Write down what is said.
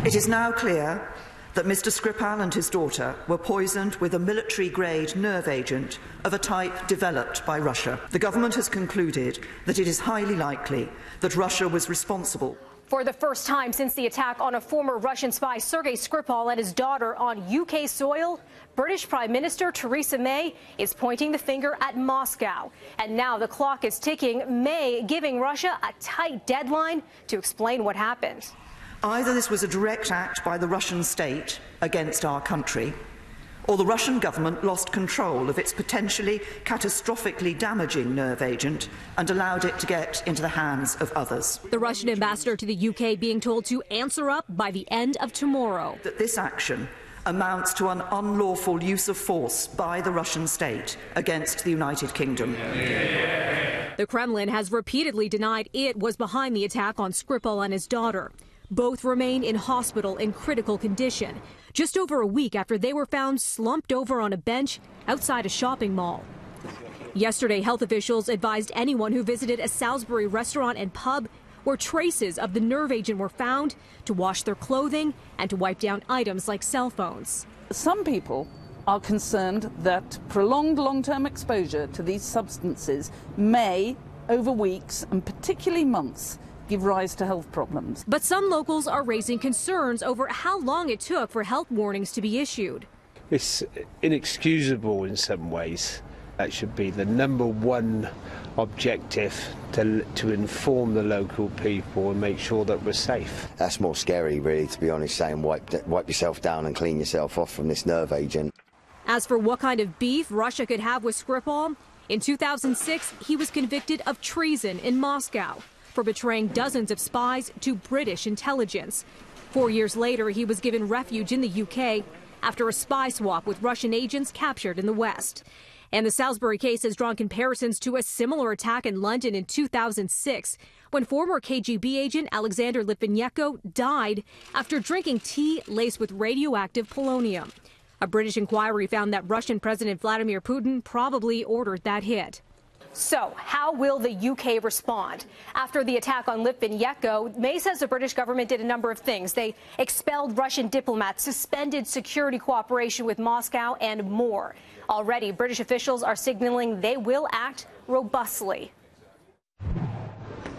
It is now clear that Mr Skripal and his daughter were poisoned with a military-grade nerve agent of a type developed by Russia. The government has concluded that it is highly likely that Russia was responsible. For the first time since the attack on a former Russian spy, Sergei Skripal, and his daughter on UK soil, British Prime Minister Theresa May is pointing the finger at Moscow. And now the clock is ticking, May giving Russia a tight deadline to explain what happened. Either this was a direct act by the Russian state against our country, or the Russian government lost control of its potentially catastrophically damaging nerve agent and allowed it to get into the hands of others. The Russian ambassador to the UK being told to answer up by the end of tomorrow. That this action amounts to an unlawful use of force by the Russian state against the United Kingdom. The Kremlin has repeatedly denied it was behind the attack on Skripal and his daughter. Both remain in hospital in critical condition, just over a week after they were found slumped over on a bench outside a shopping mall. Yesterday, health officials advised anyone who visited a Salisbury restaurant and pub where traces of the nerve agent were found to wash their clothing and to wipe down items like cell phones. Some people are concerned that prolonged long-term exposure to these substances may, over weeks and particularly months, give rise to health problems. But some locals are raising concerns over how long it took for health warnings to be issued. It's inexcusable in some ways. That should be the #1 objective, to inform the local people and make sure that we're safe. That's more scary, really, to be honest, saying wipe yourself down and clean yourself off from this nerve agent. As for what kind of beef Russia could have with Skripal, in 2006 he was convicted of treason in Moscow for betraying dozens of spies to British intelligence. 4 years later, he was given refuge in the UK after a spy swap with Russian agents captured in the West. And the Salisbury case has drawn comparisons to a similar attack in London in 2006, when former KGB agent Alexander Litvinenko died after drinking tea laced with radioactive polonium. A British inquiry found that Russian President Vladimir Putin probably ordered that hit. So, how will the UK respond? After the attack on Litvinenko, May says the British government did a number of things. They expelled Russian diplomats, suspended security cooperation with Moscow, and more. Already, British officials are signaling they will act robustly.